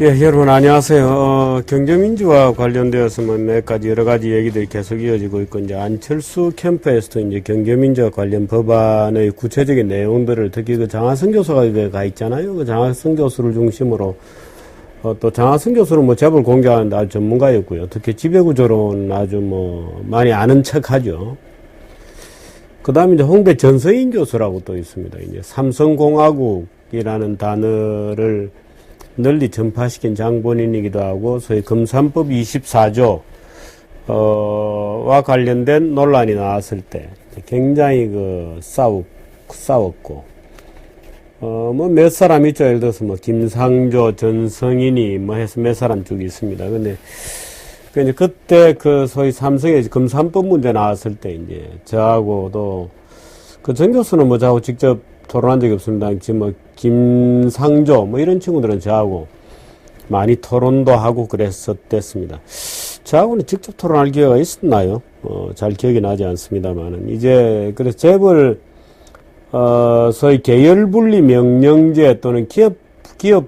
예, 여러분 안녕하세요. 경제민주화 관련되어서 뭐 몇 가지 여러 가지 얘기들이 계속 이어지고 있고, 이제 안철수 캠프에서도 이제 경제민주화 관련 법안의 구체적인 내용들을, 특히 그 장하성 교수가 가 있잖아요. 그 장하성 교수를 중심으로 또 장하성 교수는 뭐 재벌 공개하는데 아주 전문가였고요. 특히 지배구조론 아주 뭐 많이 아는 척하죠. 그 다음에 이제 홍대 전서인 교수라고 또 있습니다. 이제 삼성공화국이라는 단어를 널리 전파시킨 장본인이기도 하고, 소위 금산법 24조 와 관련된 논란이 나왔을 때 굉장히 싸웠고, 뭐 몇 사람 있죠. 예를 들어서 뭐 김상조, 전성인이 뭐 해서 몇 사람 쭉 있습니다. 근데 이제 그때 그 소위 삼성의 금산법 문제 나왔을 때 이제 저하고도, 그 전 교수는 뭐 저하고 직접 토론한 적이 없습니다. 지금 뭐 김상조 뭐 이런 친구들은 저하고 많이 토론도 하고 그랬었댔습니다. 저하고는 직접 토론할 기회가 있었나요? 잘 기억이 나지 않습니다만은, 이제 그래서 재벌 소위 계열분리 명령제 또는 기업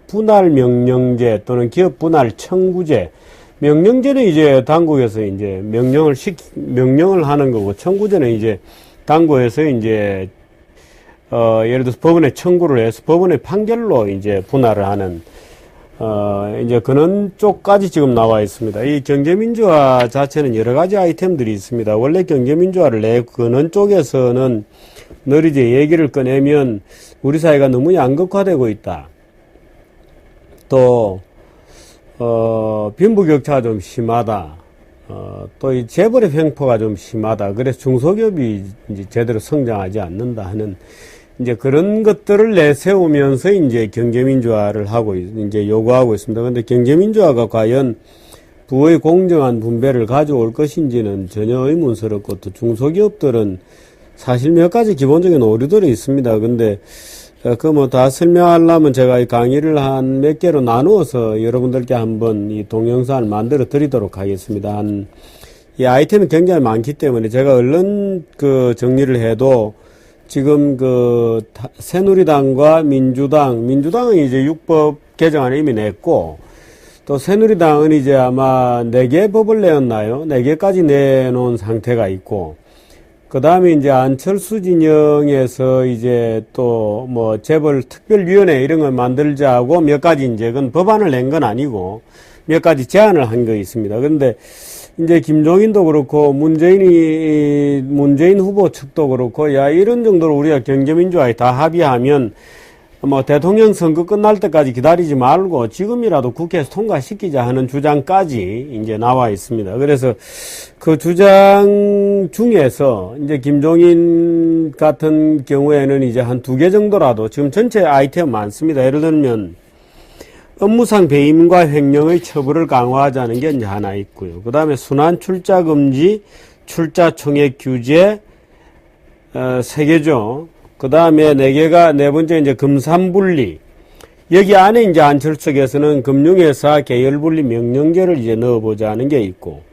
분할 명령제 또는 기업 분할 청구제. 명령제는 이제 당국에서 이제 명령을 하는 거고, 청구제는 이제 당국에서 이제 예를 들어서 법원에 청구를 해서 법원의 판결로 이제 분할을 하는 이제 그런 쪽까지 지금 나와 있습니다. 이 경제민주화 자체는 여러 가지 아이템들이 있습니다. 원래 경제민주화를 내거는 쪽에서는 늘 이제 얘기를 꺼내면 우리 사회가 너무 양극화되고 있다. 또 빈부격차가 좀 심하다. 또 이 재벌의 횡포가 좀 심하다. 그래서 중소기업이 이제 제대로 성장하지 않는다 하는 이제 그런 것들을 내세우면서 이제 경제민주화를 하고 이제 요구하고 있습니다. 그런데 경제민주화가 과연 부의 공정한 분배를 가져올 것인지는 전혀 의문스럽고, 또 중소기업들은 사실 몇 가지 기본적인 오류들이 있습니다. 근데 그 뭐 다 설명하려면 제가 이 강의를 한 몇 개로 나누어서 여러분들께 한번 이 동영상을 만들어 드리도록 하겠습니다. 이 아이템이 굉장히 많기 때문에 제가 얼른 정리를 해도, 지금 새누리당과 민주당은 이제 6법 개정안을 이미 냈고, 또 새누리당은 이제 아마 4개 법을 내었나요? 4개까지 내놓은 상태가 있고, 그 다음에 이제 안철수 진영에서 이제 또 뭐 재벌 특별위원회 이런 걸 만들자고 몇 가지 이제 그건 법안을 낸 건 아니고 몇 가지 제안을 한 거 있습니다. 그런데 이제 김종인도 그렇고 문재인 후보 측도 그렇고, 야, 이런 정도로 우리가 경제민주화에 다 합의하면 뭐 대통령 선거 끝날 때까지 기다리지 말고 지금이라도 국회에서 통과시키자 하는 주장까지 이제 나와 있습니다. 그래서 그 주장 중에서 이제 김종인 같은 경우에는 이제 한 2개 정도라도, 지금 전체 아이템 많습니다. 예를 들면 업무상 배임과 횡령의 처벌을 강화하자는 게 이제 하나 있고요. 그 다음에 순환 출자 금지, 출자 총액 규제 3개죠. 그 다음에 네 번째 이제 금산분리. 여기 안에 이제 안철수에서는 금융회사 계열분리 명령제를 이제 넣어보자는 게 있고,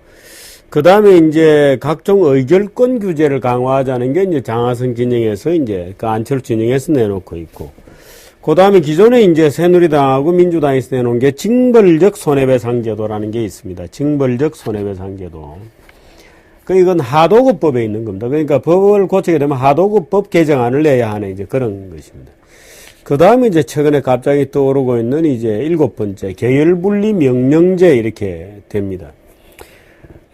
그 다음에 이제 각종 의결권 규제를 강화하자는 게 이제 장하성 진영에서 이제 그 안철수 진영에서 내놓고 있고, 그 다음에 기존에 이제 새누리당하고 민주당에서 내놓은 게 징벌적 손해배상제도라는 게 있습니다. 징벌적 손해배상제도. 이건 하도급법에 있는 겁니다. 그러니까 법을 고치게 되면 하도급법 개정안을 내야 하는 이제 그런 것입니다. 그 다음에 이제 최근에 갑자기 떠오르고 있는 이제 7번째 계열분리 명령제 이렇게 됩니다.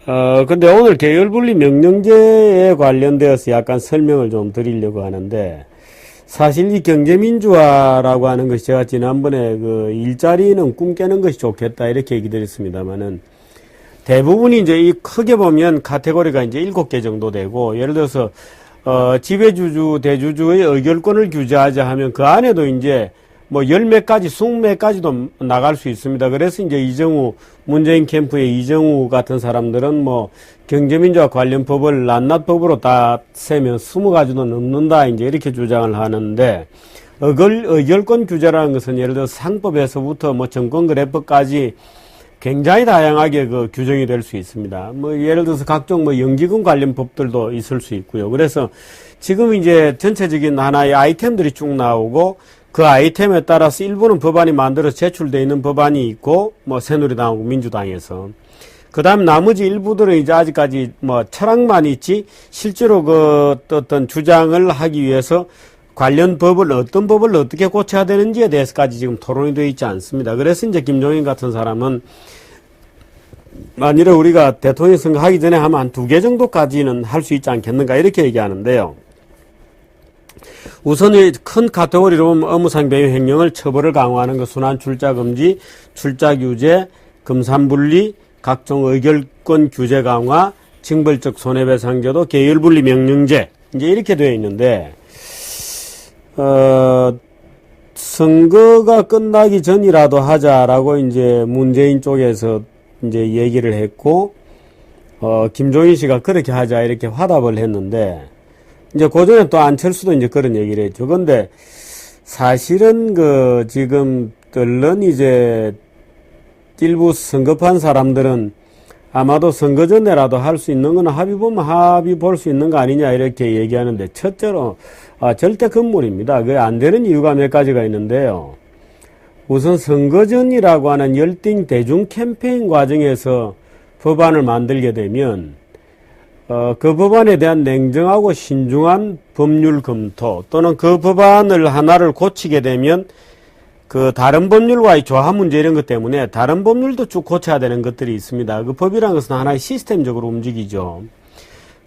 근데 오늘 계열분리 명령제에 관련되어서 약간 설명을 좀 드리려고 하는데, 사실 이 경제민주화라고 하는 것이, 제가 지난번에 일자리는 꿈 깨는 것이 좋겠다 이렇게 얘기 드렸습니다만은, 대부분이 이제 이 크게 보면 카테고리가 이제 7개 정도 되고, 예를 들어서 지배주주, 대주주의 의결권을 규제하자 하면 그 안에도 이제 뭐 10몇 가지, 20몇 가지도 나갈 수 있습니다. 그래서 이제 문재인 캠프의 이정우 같은 사람들은 뭐 경제민주화 관련 법을 낱낱법으로 다 세면 20가지도 넘는다 이제 이렇게 주장을 하는데, 의결권 규제라는 것은 예를 들어서 상법에서부터 뭐 정권거래법까지 굉장히 다양하게 규정이 될 수 있습니다. 뭐 예를 들어서 각종 뭐 연기금 관련 법들도 있을 수 있고요. 그래서 지금 이제 전체적인 하나의 아이템들이 쭉 나오고, 그 아이템에 따라서 일부는 법안이 만들어서 제출되어 있는 법안이 있고, 뭐, 새누리당하고 민주당에서. 그 다음 나머지 일부들은 이제 아직까지 뭐, 철학만 있지, 실제로 그 어떤 주장을 하기 위해서 관련 법을, 어떤 법을 어떻게 고쳐야 되는지에 대해서까지 지금 토론이 되어 있지 않습니다. 그래서 이제 김종인 같은 사람은 만일에 우리가 대통령 선거 하기 전에 하면 한 2개 정도까지는 할 수 있지 않겠는가 이렇게 얘기하는데요. 우선 큰 카테고리로 보면 업무상 배임 횡령을 처벌을 강화하는 것, 순환 출자 금지, 출자 규제, 금산분리, 각종 의결권 규제 강화, 징벌적 손해배상제도, 계열분리 명령제 이제 이렇게 되어 있는데 선거가 끝나기 전이라도 하자라고 이제 문재인 쪽에서 이제 얘기를 했고, 김종인 씨가 그렇게 하자 이렇게 화답을 했는데, 이제 그 전에 또 안철수도 이제 그런 얘기를 했죠. 근데 사실은 지금 끓는 이제 일부 선거판 사람들은 아마도 선거 전에라도 할 수 있는 건 합의 보면 합의 볼 수 있는 거 아니냐 이렇게 얘기하는데, 첫째로 절대 금물입니다. 그게 안 되는 이유가 몇 가지가 있는데요. 우선 선거 전이라고 하는 열띤 대중 캠페인 과정에서 법안을 만들게 되면 그 법안에 대한 냉정하고 신중한 법률 검토 또는 그 법안을 하나를 고치게 되면 그 다른 법률과의 조화 문제 이런 것 때문에 다른 법률도 쭉 고쳐야 되는 것들이 있습니다. 그 법이라는 것은 하나의 시스템적으로 움직이죠.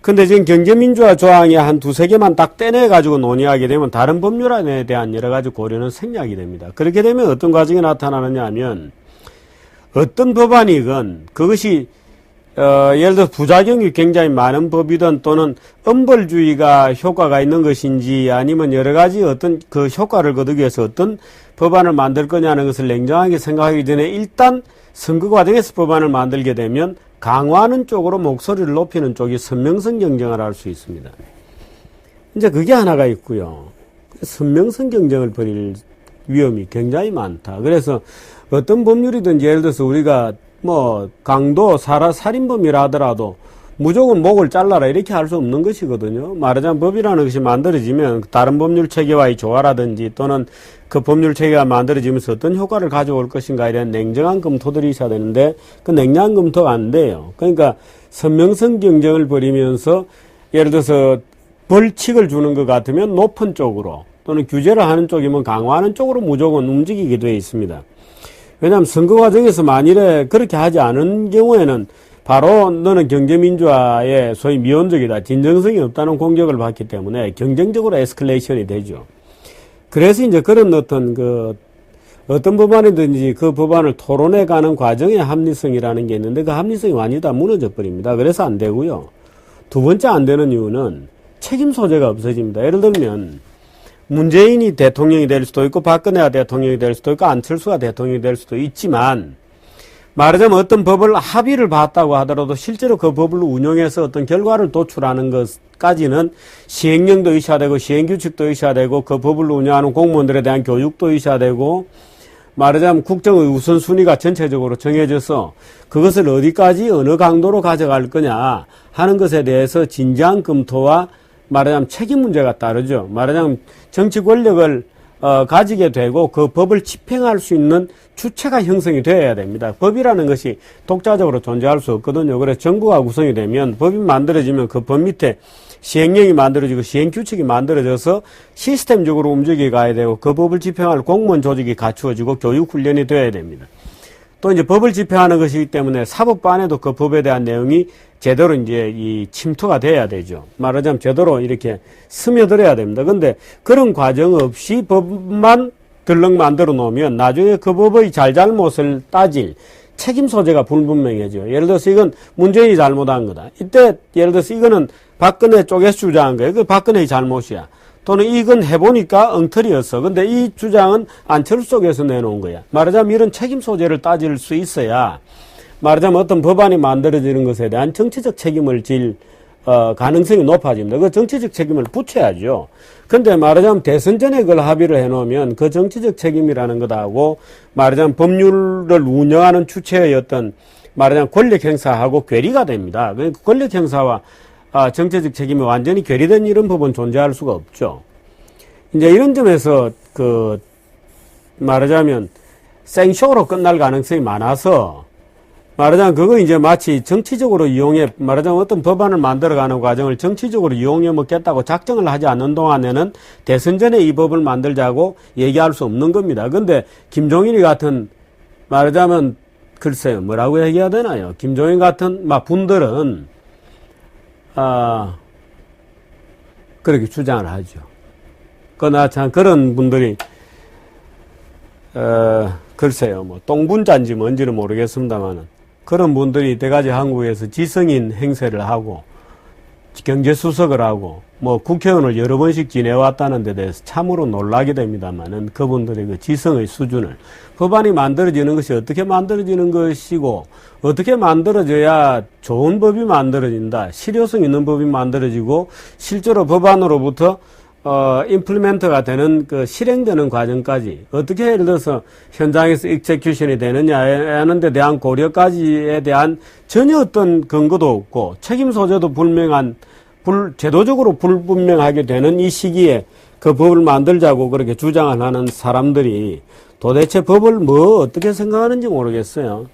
근데 지금 경제민주화 조항이 한 2-3개만 딱 떼내가지고 논의하게 되면 다른 법률안에 대한 여러 가지 고려는 생략이 됩니다. 그렇게 되면 어떤 과정이 나타나느냐 하면 어떤 법안이건 그것이 예를 들어 부작용이 굉장히 많은 법이든 또는 엄벌주의가 효과가 있는 것인지 아니면 여러 가지 어떤 그 효과를 거두기 위해서 어떤 법안을 만들 거냐는 것을 냉정하게 생각하기 전에 일단 선거 과정에서 법안을 만들게 되면 강화하는 쪽으로 목소리를 높이는 쪽이 선명성 경쟁을 할 수 있습니다. 이제 그게 하나가 있고요. 선명성 경쟁을 벌일 위험이 굉장히 많다. 그래서 어떤 법률이든지 예를 들어서 우리가 뭐 강도 살인범이라 하더라도 무조건 목을 잘라라 이렇게 할 수 없는 것이거든요. 말하자면 법이라는 것이 만들어지면 다른 법률 체계와의 조화라든지 또는 그 법률 체계가 만들어지면서 어떤 효과를 가져올 것인가에 대한 냉정한 검토들이 있어야 되는데 그 냉정한 검토가 안 돼요. 그러니까 선명성 경쟁을 벌이면서 예를 들어서 벌칙을 주는 것 같으면 높은 쪽으로 또는 규제를 하는 쪽이면 강화하는 쪽으로 무조건 움직이게 되어 있습니다. 왜냐하면 선거 과정에서 만일에 그렇게 하지 않은 경우에는 바로 너는 경제민주화의 소위 미온적이다, 진정성이 없다는 공격을 받기 때문에 경쟁적으로 에스컬레이션이 되죠. 그래서 이제 그런 어떤 법안이든지 그 법안을 토론해 가는 과정의 합리성이라는 게 있는데 그 합리성이 완전히 다 무너져 버립니다. 그래서 안 되고요. 두 번째 안 되는 이유는 책임 소재가 없어집니다. 예를 들면 문재인이 대통령이 될 수도 있고 박근혜가 대통령이 될 수도 있고 안철수가 대통령이 될 수도 있지만 말하자면 어떤 법을 합의를 봤다고 하더라도 실제로 그 법을 운영해서 어떤 결과를 도출하는 것까지는 시행령도 있어야 되고 시행규칙도 있어야 되고 그 법을 운영하는 공무원들에 대한 교육도 있어야 되고 말하자면 국정의 우선순위가 전체적으로 정해져서 그것을 어디까지 어느 강도로 가져갈 거냐 하는 것에 대해서 진지한 검토와 말하자면 책임 문제가 따르죠. 말하자면 정치 권력을 가지게 되고 그 법을 집행할 수 있는 주체가 형성이 되어야 됩니다. 법이라는 것이 독자적으로 존재할 수 없거든요. 그래서 정부가 구성이 되면 법이 만들어지면 그 법 밑에 시행령이 만들어지고 시행규칙이 만들어져서 시스템적으로 움직여 가야 되고 그 법을 집행할 공무원 조직이 갖추어지고 교육훈련이 되어야 됩니다. 또 이제 법을 집행하는 것이기 때문에 사법반에도 그 법에 대한 내용이 제대로 이제 이 침투가 돼야 되죠. 말하자면 제대로 이렇게 스며들어야 됩니다. 근데 그런 과정 없이 법만 들렁 만들어 놓으면 나중에 그 법의 잘잘못을 따질 책임 소재가 불분명해져요. 예를 들어서 이건 문재인이 잘못한 거다. 이때 예를 들어서 이거는 박근혜 쪽에서 주장한 거예요. 그 박근혜의 잘못이야. 또는 이건 해보니까 엉터리였어. 근데 이 주장은 안철수 쪽에서 내놓은 거야. 말하자면 이런 책임 소재를 따질 수 있어야 말하자면 어떤 법안이 만들어지는 것에 대한 정치적 책임을 질 가능성이 높아집니다. 그 정치적 책임을 붙여야죠. 근데 말하자면 대선 전에 그걸 합의를 해놓으면 그 정치적 책임이라는 것하고 말하자면 법률을 운영하는 주체의 어떤 말하자면 권력 행사하고 괴리가 됩니다. 그러니까 권력 행사와 정치적 책임이 완전히 괴리된 이런 법은 존재할 수가 없죠. 이제 이런 점에서 말하자면 생쇼로 끝날 가능성이 많아서 말하자면 그거 이제 마치 정치적으로 이용해 말하자면 어떤 법안을 만들어가는 과정을 정치적으로 이용해 먹겠다고 작정을 하지 않는 동안에는 대선 전에 이 법을 만들자고 얘기할 수 없는 겁니다. 근데 김종인이 같은 말하자면 글쎄요 뭐라고 얘기해야 되나요? 김종인 같은 분들은 그렇게 주장을 하죠. 그러나 참 그런 분들이 글쎄요 뭐 똥분자인지 뭔지는 모르겠습니다만은 그런 분들이 대가지 한국에서 지성인 행세를 하고 경제수석을 하고 뭐 국회의원을 여러 번씩 지내왔다는 데 대해서 참으로 놀라게 됩니다만은 그분들의 그 지성의 수준을 법안이 만들어지는 것이 어떻게 만들어지는 것이고 어떻게 만들어져야 좋은 법이 만들어진다 실효성 있는 법이 만들어지고 실제로 법안으로부터 임플리멘트가 되는 그 실행되는 과정까지 어떻게 예를 들어서 현장에서 익제큐션이 되느냐 하는 데 대한 고려까지에 대한 전혀 어떤 근거도 없고 책임 소재도 제도적으로 불분명하게 되는 이 시기에 그 법을 만들자고 그렇게 주장을 하는 사람들이 도대체 법을 어떻게 생각하는지 모르겠어요.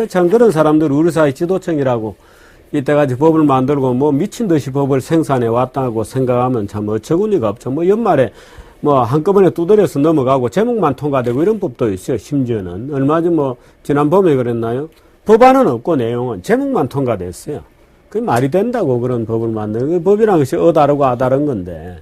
참 그런 사람들 우리 사회 지도층이라고 이때까지 법을 만들고 미친 듯이 법을 생산해 왔다고 생각하면 참 어처구니가 없죠. 연말에 한꺼번에 두드려서 넘어가고 제목만 통과되고 이런 법도 있어요. 심지어는 얼마 전 지난 봄에 그랬나요? 법안은 없고 내용은 제목만 통과됐어요. 그게 말이 된다고 그런 법을 만드는 법이라는 것이 다르고 다른 건데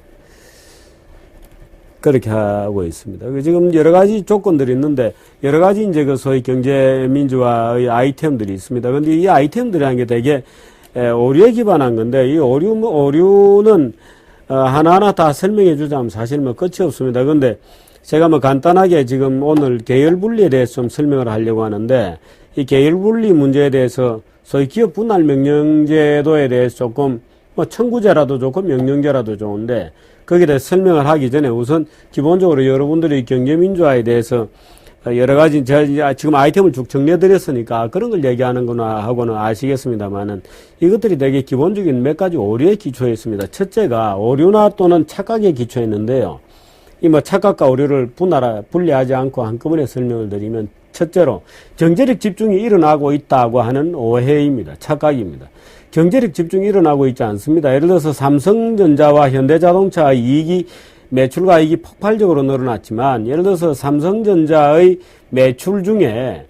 그렇게 하고 있습니다. 지금 여러 가지 조건들이 있는데, 여러 가지 이제 그 소위 경제민주화의 아이템들이 있습니다. 근데 이 아이템들이라는 게 되게 오류에 기반한 건데, 이 오류는 하나하나 다 설명해 주자면 사실 끝이 없습니다. 근데 제가 간단하게 지금 오늘 계열 분리에 대해서 좀 설명을 하려고 하는데, 이 계열 분리 문제에 대해서 소위 기업 분할 명령제도에 대해서 조금 청구제라도 좋고 명령제라도 좋은데, 거기에 대해서 설명을 하기 전에 우선 기본적으로 여러분들이 경제민주화에 대해서 여러 가지 제가 지금 아이템을 쭉 정리해 드렸으니까 그런 걸 얘기하는구나 하고는 아시겠습니다만은 이것들이 되게 기본적인 몇 가지 오류에 기초해 있습니다. 첫째가 오류나 또는 착각에 기초해 있는데요. 이 착각과 오류를 분리하지 않고 한꺼번에 설명을 드리면 첫째로 경제력 집중이 일어나고 있다고 하는 오해입니다. 착각입니다. 경제력 집중이 일어나고 있지 않습니다. 예를 들어서 삼성전자와 현대자동차의 매출과 이익이 폭발적으로 늘어났지만, 예를 들어서 삼성전자의 매출 중에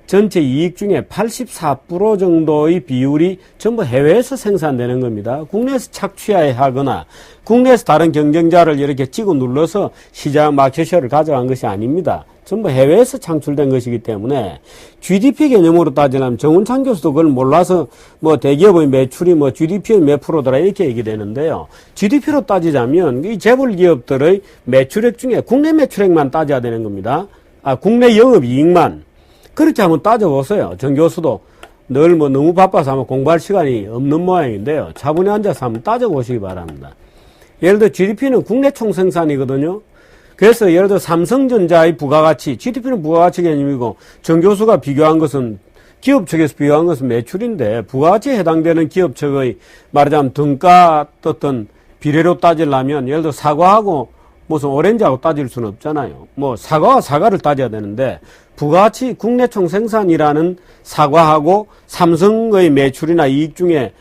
전체 이익 중에 84% 정도의 비율이 전부 해외에서 생산되는 겁니다. 국내에서 착취하거나 국내에서 다른 경쟁자를 이렇게 찍어 눌러서 시장 마켓쉐어를 가져간 것이 아닙니다. 전부 해외에서 창출된 것이기 때문에 GDP 개념으로 따지면 정운창 교수도 그걸 몰라서 대기업의 매출이 GDP의 몇 프로더라 이렇게 얘기되는데요. GDP로 따지자면 이 재벌 기업들의 매출액 중에 국내 매출액만 따져야 되는 겁니다. 국내 영업이익만. 그렇게 한번 따져보세요. 정 교수도 늘 너무 바빠서 아마 공부할 시간이 없는 모양인데요. 차분히 앉아서 한번 따져보시기 바랍니다. 예를 들어 GDP는 국내 총생산이거든요. 그래서 예를 들어 삼성전자의 부가가치, GDP는 부가가치 개념이고 정 교수가 비교한 것은 기업 측에서 비교한 것은 매출인데 부가가치에 해당되는 기업 측의 말하자면 등가 어떤 비례로 따지려면 예를 들어 사과하고 무슨 오렌지하고 따질 수는 없잖아요. 사과와 사과를 따져야 되는데 부가가치 국내 총생산이라는 사과하고 삼성의 매출이나 이익 중에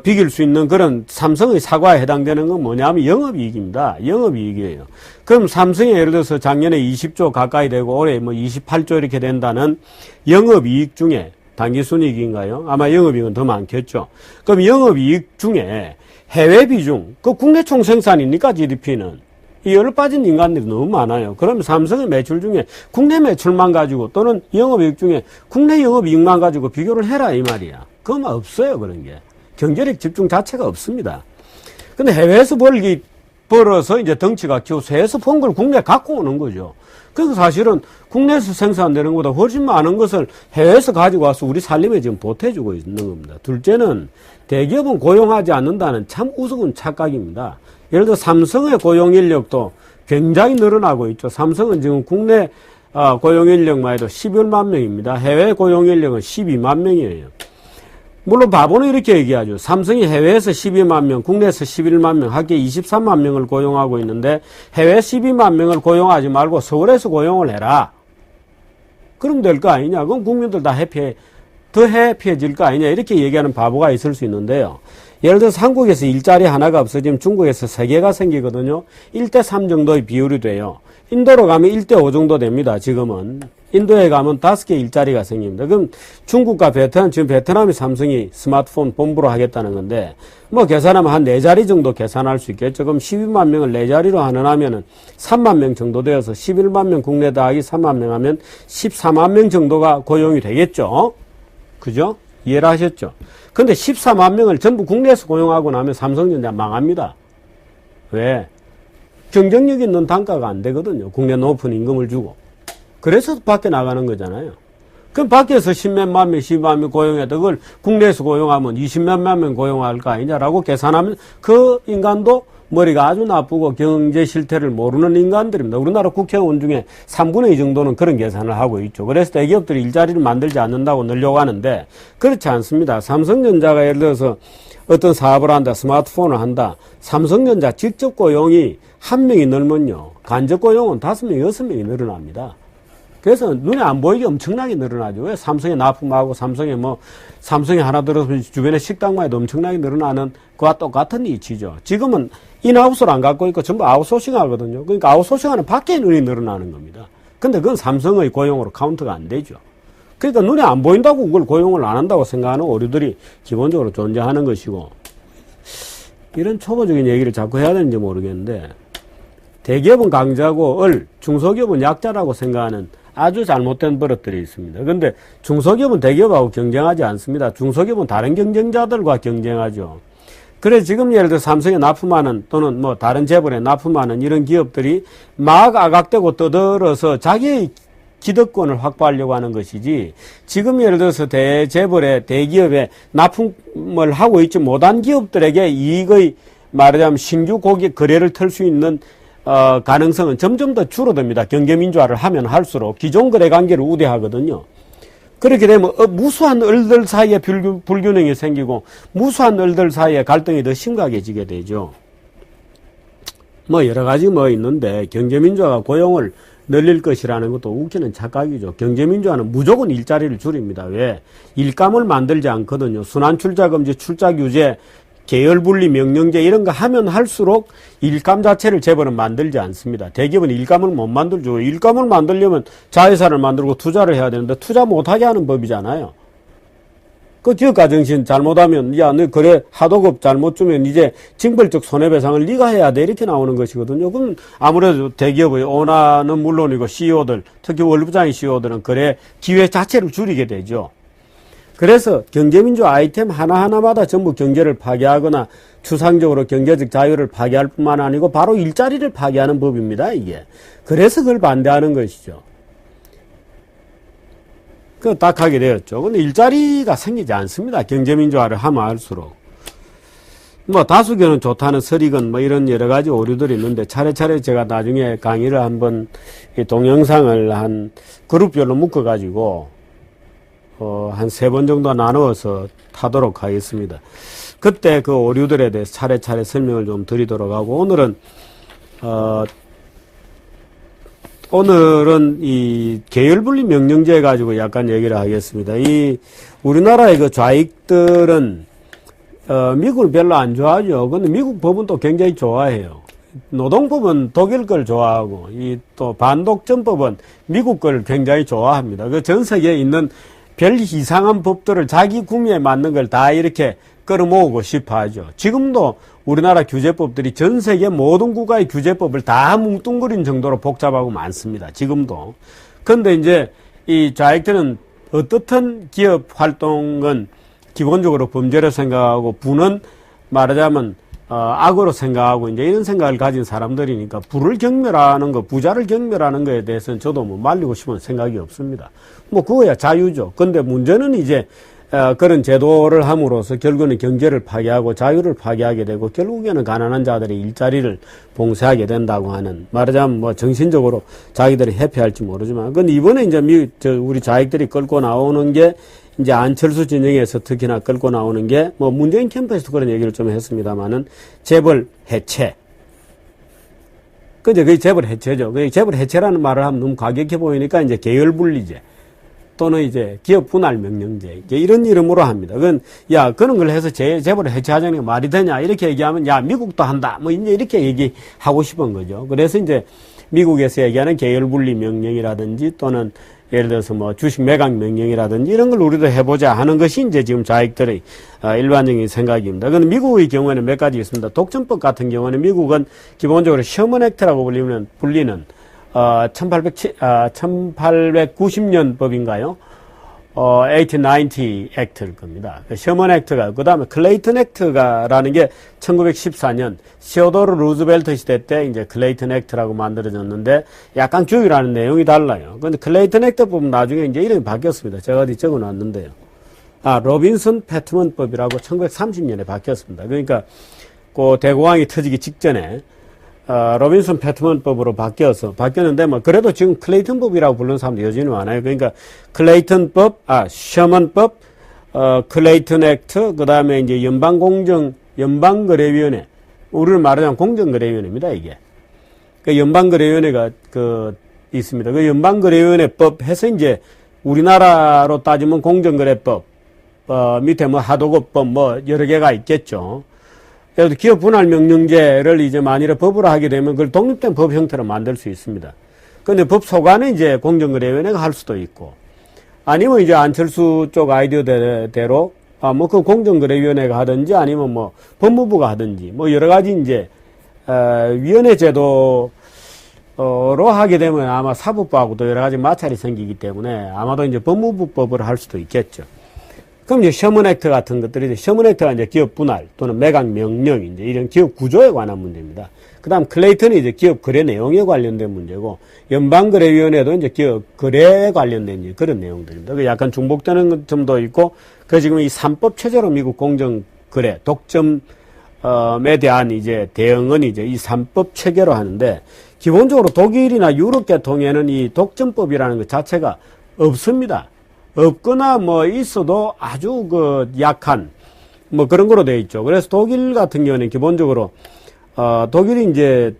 비길 수 있는 그런 삼성의 사과에 해당되는 건 뭐냐면 영업이익입니다. 영업이익이에요. 그럼 삼성이 예를 들어서 작년에 20조 가까이 되고 올해 28조 이렇게 된다는 영업이익 중에 당기순이익인가요? 아마 영업이익은 더 많겠죠. 그럼 영업이익 중에 해외 비중, 그 국내 총생산이니까 GDP는 이 열을 빠진 인간들이 너무 많아요. 그러면 삼성의 매출 중에 국내 매출만 가지고 또는 영업이익 중에 국내 영업이익만 가지고 비교를 해라 이 말이야. 그건 없어요 그런 게. 경제력 집중 자체가 없습니다. 근데 해외에서 벌어서 이제 덩치가 키워서 해외에서 본 걸 국내에 갖고 오는 거죠. 그래서 사실은 국내에서 생산되는 것보다 훨씬 많은 것을 해외에서 가지고 와서 우리 살림에 지금 보태주고 있는 겁니다. 둘째는 대기업은 고용하지 않는다는 참 우스운 착각입니다. 예를 들어 삼성의 고용 인력도 굉장히 늘어나고 있죠. 삼성은 지금 국내 고용 인력만 해도 11만 명입니다. 해외 고용 인력은 12만 명이에요. 물론 바보는 이렇게 얘기하죠. 삼성이 해외에서 12만 명, 국내에서 11만 명, 합계 23만 명을 고용하고 있는데 해외 12만 명을 고용하지 말고 서울에서 고용을 해라. 그럼 될 거 아니냐. 그럼 국민들 다 더 해피해질 거 아니냐. 이렇게 얘기하는 바보가 있을 수 있는데요. 예를 들어서 한국에서 일자리 하나가 없어지면 중국에서 3개가 생기거든요. 1대3 정도의 비율이 돼요. 인도로 가면 1대5 정도 됩니다. 지금은. 인도에 가면 5개 일자리가 생깁니다. 그럼 중국과 베트남, 지금 베트남이 삼성이 스마트폰 본부로 하겠다는 건데, 뭐 계산하면 한 4자리 정도 계산할 수 있겠죠. 그럼 12만 명을 4자리로 하면은 3만 명 정도 되어서 11만 명 국내 더하기 3만 명 하면 14만 명 정도가 고용이 되겠죠. 그죠? 이해를 하셨죠? 근데 14만 명을 전부 국내에서 고용하고 나면 삼성전자 망합니다. 왜? 경쟁력 있는 단가가 안 되거든요. 국내 높은 임금을 주고. 그래서 밖에 나가는 거잖아요. 그럼 밖에서 10몇만 명, 12만 명 고용해도 그걸 국내에서 고용하면 20몇만 명 고용할 거 아니냐라고 계산하면 그 인간도 머리가 아주 나쁘고 경제 실태를 모르는 인간들입니다. 우리나라 국회의원 중에 3분의 2 정도는 그런 계산을 하고 있죠. 그래서 대기업들이 일자리를 만들지 않는다고 늘려고 하는데 그렇지 않습니다. 삼성전자가 예를 들어서 어떤 사업을 한다, 스마트폰을 한다. 삼성전자 직접 고용이 1명이 늘면요. 간접 고용은 5명, 6명이 늘어납니다. 그래서 눈에 안 보이게 엄청나게 늘어나죠. 왜? 삼성에 납품하고 삼성이 하나 들어서 주변에 식당만 해도 엄청나게 늘어나는 그와 똑같은 이치죠. 지금은 인하우스를 안 갖고 있고 전부 아웃소싱 하거든요. 그러니까 아웃소싱 하는 밖에 눈이 늘어나는 겁니다. 근데 그건 삼성의 고용으로 카운트가 안 되죠. 그러니까 눈에 안 보인다고 그걸 고용을 안 한다고 생각하는 오류들이 기본적으로 존재하는 것이고, 이런 초보적인 얘기를 자꾸 해야 되는지 모르겠는데, 대기업은 강자고 중소기업은 약자라고 생각하는 아주 잘못된 버릇들이 있습니다. 그런데 중소기업은 대기업하고 경쟁하지 않습니다. 중소기업은 다른 경쟁자들과 경쟁하죠. 그래서 지금 예를 들어 삼성에 납품하는 또는 뭐 다른 재벌에 납품하는 이런 기업들이 막 아각대고 떠들어서 자기의 기득권을 확보하려고 하는 것이지, 지금 예를 들어서 대재벌의 대기업에 납품을 하고 있지 못한 기업들에게 이익의 말하자면 신규 고객 거래를 털 수 있는 가능성은 점점 더 줄어듭니다. 경제민주화를 하면 할수록 기존 거래 관계를 우대하거든요. 그렇게 되면 무수한 을들 사이에 불균형이 생기고 무수한 을들 사이에 갈등이 더 심각해지게 되죠. 뭐 여러 가지 있는데, 경제민주화가 고용을 늘릴 것이라는 것도 웃기는 착각이죠. 경제민주화는 무조건 일자리를 줄입니다. 왜? 일감을 만들지 않거든요. 순환출자금지, 출자규제, 계열분리, 명령제 이런 거 하면 할수록 일감 자체를 재벌은 만들지 않습니다. 대기업은 일감을 못 만들죠. 일감을 만들려면 자회사를 만들고 투자를 해야 되는데 투자 못하게 하는 법이잖아요. 그 기업가정신 잘못하면, 야, 너 그래 하도급 잘못 주면 이제 징벌적 손해배상을 네가 해야 돼, 이렇게 나오는 것이거든요. 그럼 아무래도 대기업의 오너는 물론이고 CEO들, 특히 월부장의 CEO들은 그래 기회 자체를 줄이게 되죠. 그래서 경제민주화 아이템 하나하나마다 전부 경제를 파괴하거나 추상적으로 경제적 자유를 파괴할 뿐만 아니고 바로 일자리를 파괴하는 법입니다, 이게. 그래서 그걸 반대하는 것이죠. 딱 하게 되었죠. 근데 일자리가 생기지 않습니다. 경제민주화를 하면 할수록. 다수결은 좋다는 설익은 이런 여러 가지 오류들이 있는데, 차례차례 제가 나중에 강의를 한번 동영상을 한 그룹별로 묶어가지고 한 3번 정도 나누어서 타도록 하겠습니다. 그때 그 오류들에 대해서 차례차례 설명을 좀 드리도록 하고, 오늘은 이 계열분리 명령제 가지고 약간 얘기를 하겠습니다. 우리나라의 그 좌익들은 미국을 별로 안 좋아하죠. 근데 미국 법은 또 굉장히 좋아해요. 노동법은 독일 걸 좋아하고, 또 반독점법은 미국 걸 굉장히 좋아합니다. 그 전 세계에 있는 별 이상한 법들을 자기 구미에 맞는 걸 다 이렇게 끌어모으고 싶어 하죠. 지금도 우리나라 규제법들이 전 세계 모든 국가의 규제법을 다 뭉뚱그린 정도로 복잡하고 많습니다. 지금도. 그런데 이제 이 좌익들은 어떻든 기업 활동은 기본적으로 범죄로 생각하고, 부는 말하자면 악으로 생각하고 이제 이런 생각을 가진 사람들이니까 부를 경멸하는 거, 부자를 경멸하는 거에 대해서는 저도 말리고 싶은 생각이 없습니다. 그거야 자유죠. 근데 문제는 이제 그런 제도를 함으로써 결국은 경제를 파괴하고 자유를 파괴하게 되고, 결국에는 가난한 자들의 일자리를 봉쇄하게 된다고 하는, 말하자면 정신적으로 자기들이 해피할지 모르지만, 근데 이번에 이제 우리 좌익들이 끌고 나오는 게 이제 안철수 진영에서 특히나 끌고 나오는 게, 뭐, 문재인 캠프에서도 그런 얘기를 좀 했습니다만은, 재벌 해체. 그게 재벌 해체죠. 그 재벌 해체라는 말을 하면 너무 과격해 보이니까 이제 계열 분리제. 또는 이제 기업 분할 명령제. 이제 이런 이름으로 합니다. 그건, 야, 그런 걸 해서 재벌을 해체하자는 게 말이 되냐. 이렇게 얘기하면, 야, 미국도 한다. 뭐, 이제 이렇게 얘기하고 싶은 거죠. 그래서 이제 미국에서 얘기하는 계열 분리 명령이라든지 또는 예를 들어서 뭐 주식 매각 명령이라든지 이런 걸 우리도 해보자 하는 것이 이제 지금 좌익들의 일반적인 생각입니다. 그런데 미국의 경우에는 몇 가지 있습니다. 독점법 같은 경우는 미국은 기본적으로 셔먼 액트라고 불리는 1890년 법인가요? 1890 액트일 겁니다. 셔먼 액트가, 그 다음에 클레이턴 액트가라는 게 1914년 시어도르 루즈벨트 시대 때 이제 클레이턴 액트라고 만들어졌는데 약간 규율하는 내용이 달라요. 근데 클레이턴 액트 보면 나중에 이제 이름이 바뀌었습니다. 제가 어디 적어 놨는데요. 로빈슨 패트먼법이라고 1930년에 바뀌었습니다. 그러니까 그 대공황이 터지기 직전에 로빈슨 패트먼법으로 바뀌었는데, 뭐, 그래도 지금 클레이턴법이라고 부르는 사람도 여전히 많아요. 그러니까, 클레이턴법, 셔먼법, 클레이턴 액트, 그 다음에 이제 연방거래위원회. 우리를 말하자면 공정거래위원회입니다, 이게. 그 연방거래위원회가 있습니다. 그 연방거래위원회법 해서 이제 우리나라로 따지면 공정거래법, 밑에 뭐 하도급법 뭐 여러 개가 있겠죠. 그래서 기업 분할 명령제를 이제 만일에 법으로 하게 되면 그걸 독립된 법 형태로 만들 수 있습니다. 그런데 법 소관은 이제 공정거래위원회가 할 수도 있고, 아니면 이제 안철수 쪽 아이디어대로 뭐 그 공정거래위원회가 하든지 아니면 뭐 법무부가 하든지 뭐 여러 가지 이제 위원회 제도로 하게 되면 아마 사법부하고도 여러 가지 마찰이 생기기 때문에 아마도 이제 법무부법을 할 수도 있겠죠. 그럼 이제 셔먼 액트 같은 것들이, 셔먼 액트가 이제 기업 분할 또는 매각 명령, 이제 이런 기업 구조에 관한 문제입니다. 그 다음 클레이턴이 이제 기업 거래 내용에 관련된 문제고, 연방거래위원회도 이제 기업 거래에 관련된 이제 그런 내용들입니다. 그 약간 중복되는 점도 있고, 그 지금 이 3법 체제로 미국 공정거래, 독점에 대한 이제 대응은 이제 이 3법 체계로 하는데, 기본적으로 독일이나 유럽 계통에는 이 독점법이라는 것 자체가 없습니다. 없거나 뭐 있어도 아주 약한 뭐 그런 거로 되어 있죠. 그래서 독일 같은 경우는 기본적으로 독일이 이제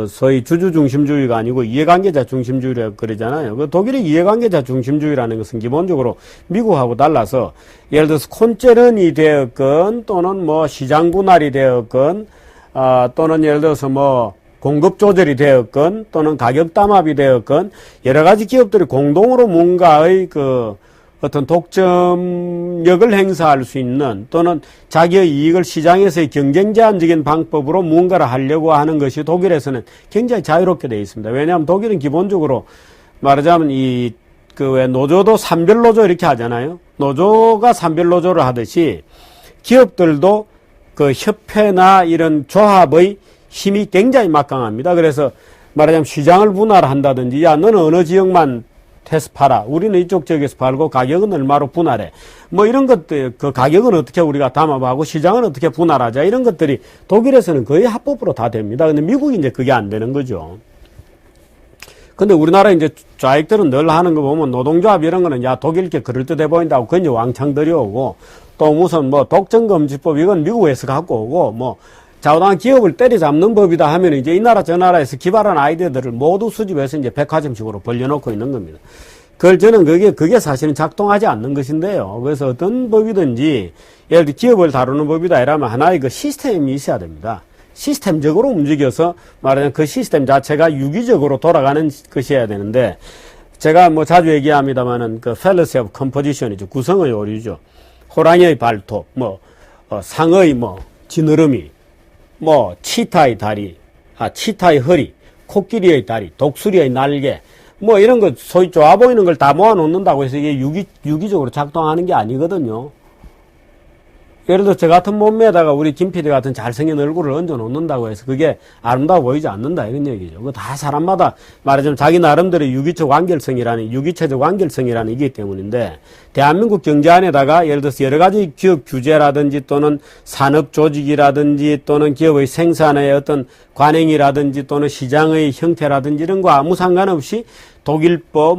소위 주주 중심주의가 아니고 이해관계자 중심주의라고 그러잖아요. 그 독일의 이해관계자 중심주의라는 것은 기본적으로 미국하고 달라서 예를 들어서 콘체른이 되었건 또는 뭐 시장 분할이 되었건 또는 예를 들어서 뭐 공급 조절이 되었건 또는 가격 담합이 되었건 여러 가지 기업들이 공동으로 뭔가의 어떤 독점력을 행사할 수 있는 또는 자기의 이익을 시장에서의 경쟁 제한적인 방법으로 무언가를 하려고 하는 것이 독일에서는 굉장히 자유롭게 되어 있습니다. 왜냐하면 독일은 기본적으로 말하자면 왜 노조도 산별노조 이렇게 하잖아요. 노조가 산별노조를 하듯이 기업들도 그 협회나 이런 조합의 힘이 굉장히 막강합니다. 그래서 말하자면 시장을 분할한다든지, 야, 너는 어느 지역만 해서 팔아. 우리는 이쪽 지역에서 팔고 가격은 얼마로 분할해. 뭐 이런 것들, 그 가격은 어떻게 우리가 담합하고 시장은 어떻게 분할하자. 이런 것들이 독일에서는 거의 합법으로 다 됩니다. 근데 미국이 이제 그게 안 되는 거죠. 근데 우리나라 이제 좌익들은 늘 하는 거 보면 노동조합 이런 거는 야, 독일 게 그럴듯해 보인다고 그건 이제 왕창 들여오고, 또 무슨 뭐 독점금지법 이건 미국에서 갖고 오고, 뭐 좌우당 기업을 때려잡는 법이다 하면 이제 이 나라 저 나라에서 기발한 아이디어들을 모두 수집해서 이제 백화점식으로 벌려놓고 있는 겁니다. 그걸 저는 그게 사실은 작동하지 않는 것인데요. 그래서 어떤 법이든지 예를 들어 기업을 다루는 법이다 이러면 하나의 그 시스템이 있어야 됩니다. 시스템적으로 움직여서 말하자면 그 시스템 자체가 유기적으로 돌아가는 것이어야 되는데, 제가 뭐 자주 얘기합니다만은 그 fallacy of composition이죠. 구성의 오류죠. 호랑이의 발톱, 상의 지느러미, 치타의 다리, 치타의 허리, 코끼리의 다리, 독수리의 날개, 이런 거 소위 좋아 보이는 걸 다 모아 놓는다고 해서 이게 유기적으로 작동하는 게 아니거든요. 예를 들어 저 같은 몸매에다가 우리 김 PD 같은 잘생긴 얼굴을 얹어 놓는다고 해서 그게 아름다워 보이지 않는다 이런 얘기죠. 그거 다 사람마다 말하자면 자기 나름대로 유기적 유기체적 완결성이라는 이기 때문인데, 대한민국 경제 안에다가 예를 들어서 여러 가지 기업 규제라든지 또는 산업 조직이라든지 또는 기업의 생산의 어떤 관행이라든지 또는 시장의 형태라든지 이런 거 아무 상관없이 독일법,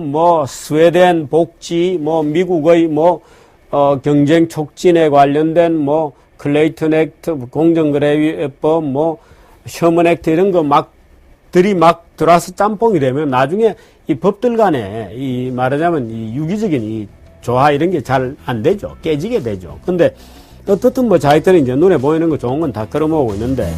스웨덴 복지, 미국의 경쟁 촉진에 관련된 클레이턴 액트, 공정거래법, 셔먼 액트 이런 거 들이 들어와서 짬뽕이 되면 나중에 이 법들 간에 말하자면 이 유기적인 이 조화 이런 게 잘 안 되죠. 깨지게 되죠. 근데 어떻든 자기들이 이제 눈에 보이는 거 좋은 건 다 끌어모으고 있는데,